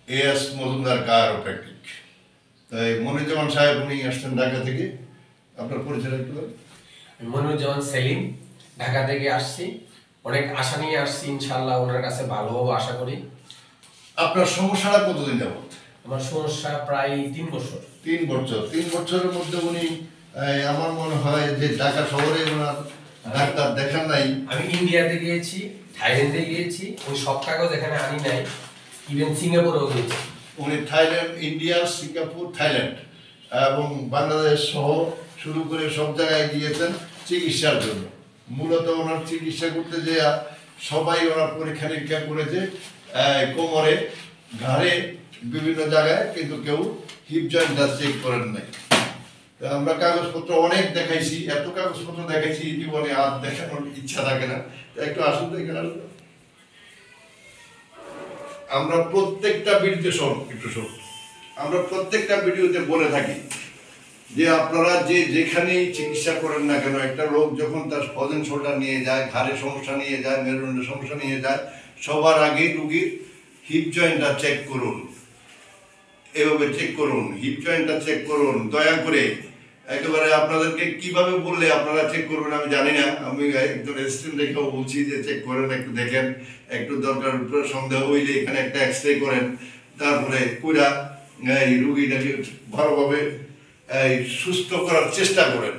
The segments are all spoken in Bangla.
A S Mojumder Chiropractic। তাই মনিরুজ্জামান সাহেব উনি আসছেন ঢাকা থেকে, আপনার পরিচয় একটু বলুন। মনিরুজ্জামান সেলিম, ঢাকা থেকে আসছি। অনেক আশা নিয়ে আসছি, ইনশাআল্লাহ ওনার কাছে ভালো হবো আশা করি। আপনার সমস্যাটা কতদিন যাবত? আমার সমস্যা প্রায় 3 বছর। 3 বছর। 3 বছরের মধ্যে উনি আমার মনে হয় যে ঢাকা শহরে ওনার ডাক্তার দেখান নাই। আমি ইন্ডিয়াতে গিয়েছি, থাইল্যান্ডে গিয়েছি, ওই সব কাগজ এখানে আনি নাই, ইভেন সিঙ্গাপুরেও গিয়েছি। উনি থাইল্যান্ড, ইন্ডিয়া, সিঙ্গাপুর, থাইল্যান্ড এবং বাংলাদেশ সহ শুরু করে সব জায়গায় গিয়েছেন চিকিৎসার জন্য। মূলত ওনার চিকিৎসা করতে যে সবাই ওনার পরীক্ষা নিরীক্ষা করেছে, কোমরে, ঘাড়ে, বিভিন্ন জায়গায়, কিন্তু কেউ হিপ জয়েন্টটা চেক করেন নাই। আমরা কাগজপত্র অনেক দেখাইছি, এত কাগজপত্র দেখাইছি জীবনে আর দেখানোর ইচ্ছা থাকে না। একটু আসুন তো এখানে। আমরা প্রত্যেকটা ভিডিওতে আমরা প্রত্যেকটা ভিডিওতে বলে থাকি যে আপনারা যেখানেই চিকিৎসা করেন না কেন, একটা রোগ যখন তার ফজেন শোল্ডার নিয়ে যায়, ঘাড়ে সমস্যা নিয়ে যায়, মেরুদণ্ডের সমস্যা নিয়ে যায়, সবার আগে রুগীর হিপ জয়েন্টটা চেক করুন। এভাবে চেক করুন, হিপ জয়েন্টটা চেক করুন দয়া করে। একেবারে আপনাদেরকে কিভাবে বললে আপনারা চেক করবেন আমি জানি না। আমি একজন অ্যাসিস্ট্যান্ট রেখেও বলছি যে চেক করেন, একটু দেখেন, একটু দরকার সন্দেহ হইলে এখানে একটা এক্সরে করেন, তারপরে কইরা এই রুগীটাকে ভালোভাবে সুস্থ করার চেষ্টা করেন,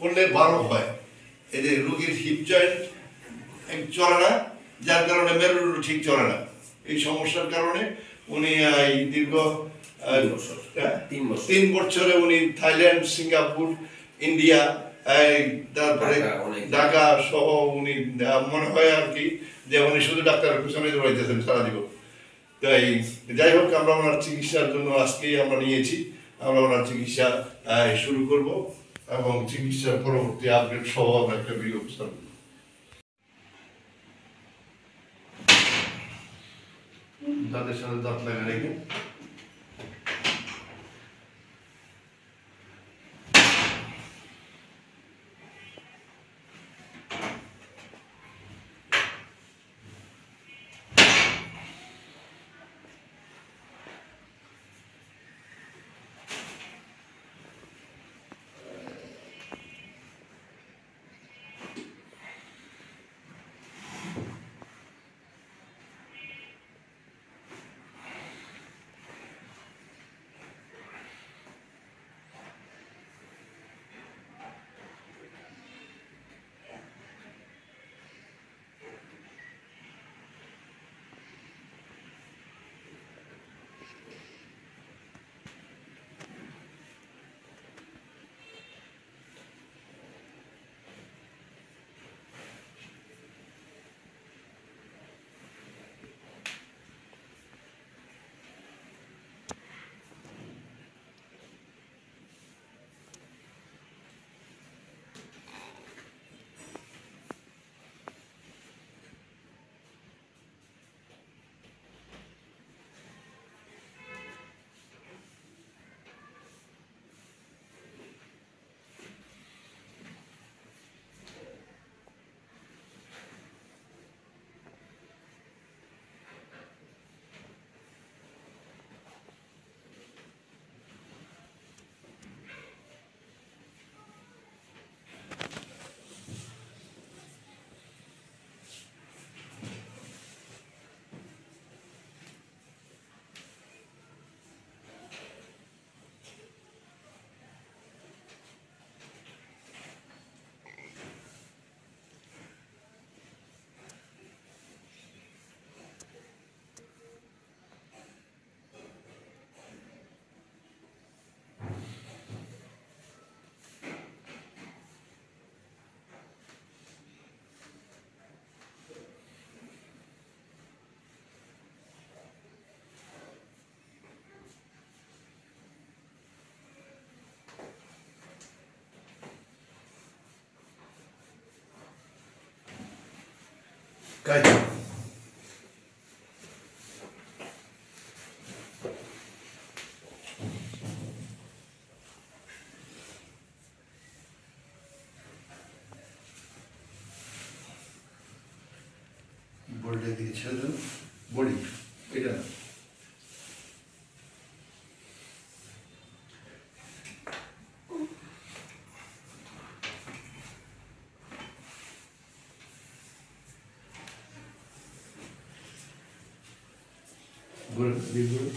করলে ভালো হয়। এই যে রুগীর হিপ জয়েন্ট চলে না, যার কারণে মেরুদণ্ড ঠিক চলে না, এই সমস্যার কারণে উনি দীর্ঘ 3 বছরে উনি থাইল্যান্ড, সিঙ্গাপুর, ইন্ডিয়া, তারপরে ঢাকা সহ উনি মনে হয় আর কি যে উনি শুধু ডাক্তারের পিছনে রয়েছেন সারা জীবন। তাই যাই হোক, আমরা ওনার চিকিৎসার জন্য আজকেই আমরা নিয়েছি, আমরা ওনার চিকিৎসা শুরু করব এবং চিকিৎসার পরবর্তী আপডেট সহ আমরা একটা ভিডিও প্রচার করব। দাঁতের সাথে দাঁত লাগা রেখে কাজ বডিটা দিকে ছেড়ে দেন, বডি এটা ঘুরে দিয়ে ঘুরে।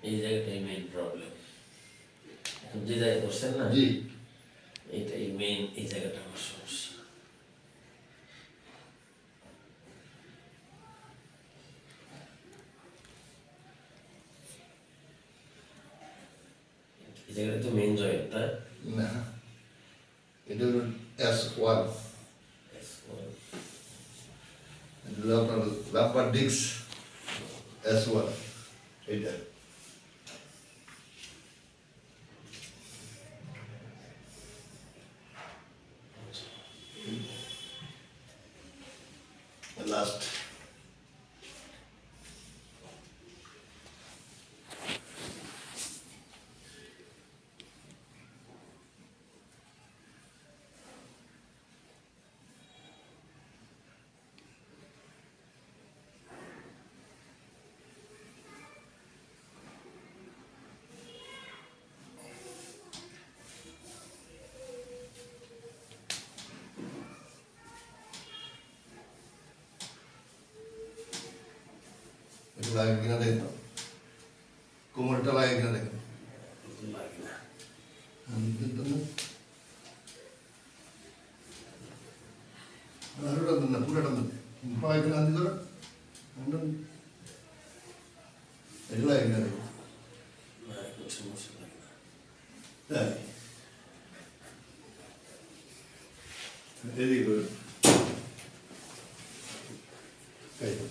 এই জায়গাটাই মেইন প্রবলেম। এখন যে জায়গায় করছেন না, জি এটাই মেইন, এই জায়গাটা আমার সমস্যা। এই জায়গাটা তো মেইন জয়েন্ট, তাই না, এটা হলো S1, এটা হলো আপনার লাম্বার ডিস্ক S1, এটা লাস্ট। এটা লাগে কিনা দেখেন, কোমরটা লাগে কিনা দেখেন। লাগে না। কিন্তু না, আরো টান না, পুরো টান পায়ে কিনা আনতে ধরো, এটা লাগে কিনা দেখেন। না, এখন সমস্যা লাগে না। তাই এদিকে করে এই তো।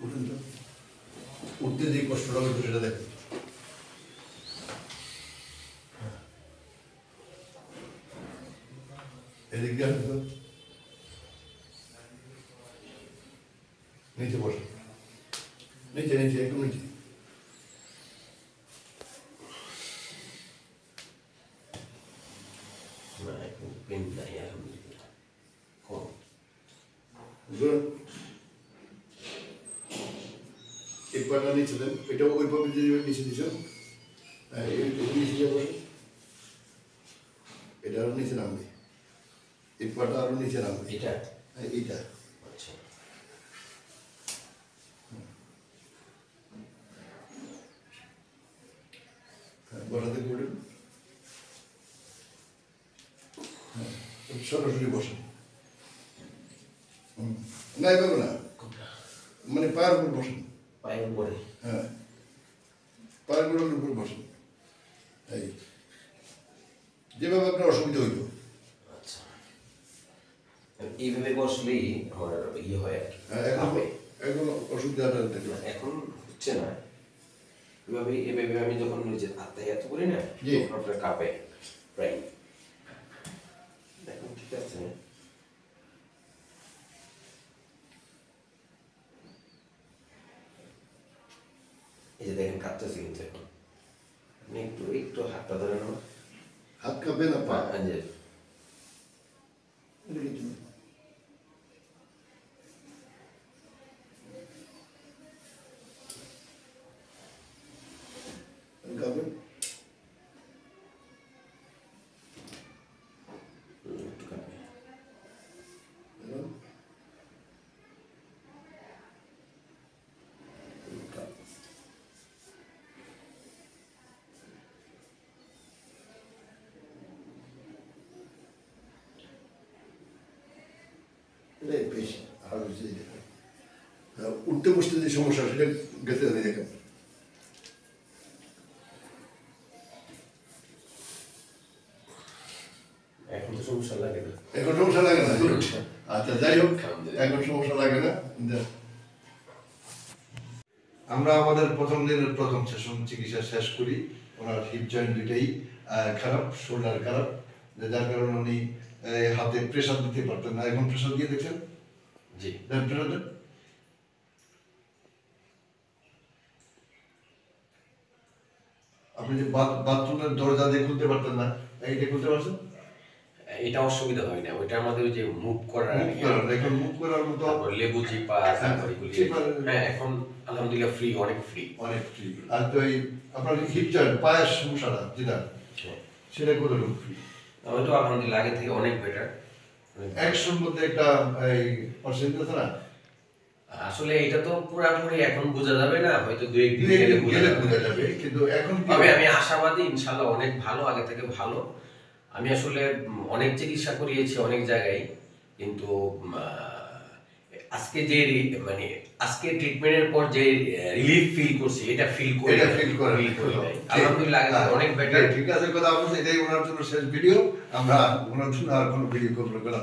উঠুন তো, উঠতে যে কষ্টটা হতো সেটা দেখো। এদিকে আসো তো, নিচে বসো, নিচে নিচে একটু নিচে। না, এখন পেন নাই, আলহামদুলিল্লাহ কম। ধরুন এই পাটা নিচে দেন, এটা ওই পাবে যে নিচে দিচ্ছ, নিচে যাবো, এটা আরো নিচে নামবে, এই পাটা আরো নিচে নামবে, এটা এইটা আচ্ছা, বসাতে করবেন। সরাসরি বসেন, না এভাবে না, মানে পায়ের উপর বসেন। পায়ের উপরে। হ্যাঁ, পায়ের গোড়ার উপর বসেন, এই যেভাবে আপনার অসুবিধা হইত। আচ্ছা, এইভাবে বসলেই আমার ইয়ে হয় আর কি। এখন এখন অসুবিধাটা দেখলাম। এখন হচ্ছে না, এভাবে আমি যখন নিজের আত্মায় করি না, জি। তখন আপনার কাঁপে প্রায়। এখন ঠিক আছে। এই যে দেখেন কাঁপতেছে কিন্তু এখন। আপনি একটু একটু হাতটা ধরে নেন, হাত কাঁপে না পা? যে কাঁপে একটু কাঁপে। এটাই বেশি আর বেশি দেখেন উঠতে বসতে যে সমস্যা সেটা গেছে দেখেন এখন তো সমস্যা লাগে না। এখন সমস্যা লাগে না আচ্ছা যাই হোক এখন সমস্যা লাগে না আমরা আমাদের প্রথম দিনের প্রথম সেশন চিকিৎসা শেষ করি ওনার হিপ জয়েন্ট দুইটাই খারাপ শোল্ডার খারাপ যার কারণে উনি হাতে প্রেসার দিতে পারতেন না এখন প্রেসার দিয়ে দেখছেন জি প্রেসার দেন আপনি যে বাথরুমের দরজা দিয়ে খুলতে পারতেন না এইটা খুলতে পারছেন এটা অসুবিধা হয় না, ওইটা আমাদের ওই যে মুভ করার এখন মুভ করার মতো তারপর লেবু চিপা তারপর এগুলি হ্যাঁ এখন আলহামদুলিল্লাহ ফ্রি, অনেক ফ্রি। আর তো এই আপনার হিপ জয়েন্ট পায়ের সমস্যাটা যেটা সেটা কতটুকু ফ্রি ওইটা আলহামদুলিল্লাহ আগে থেকে অনেক বেটার। 100-র মধ্যে একটা এই পার্সেন্ট আছে না আসলে এটা তো পুরোপুরি এখন বোঝা যাবে না, হয়তো 2-1 দিন গেলে গেলে বোঝা যাবে কিন্তু এখন তবে আমি আশাবাদী ইনশাআল্লাহ অনেক ভালো, আগে থেকে ভালো। আমি আসলে অনেক চিকিৎসা করিয়েছি অনেক জায়গায়, কিন্তু আজকে যে মানে আজকে ট্রিটমেন্টের পর যে রিলিফ ফিল করছি এটা ফিল করি নাই আলহামদুলিল্লাহ আগে থেকে অনেক বেটার। ঠিক আছে কথা বলছি এটাই ওনার জন্য শেষ ভিডিও আমরা ওনার জন্য আর কোনো ভিডিও করবো না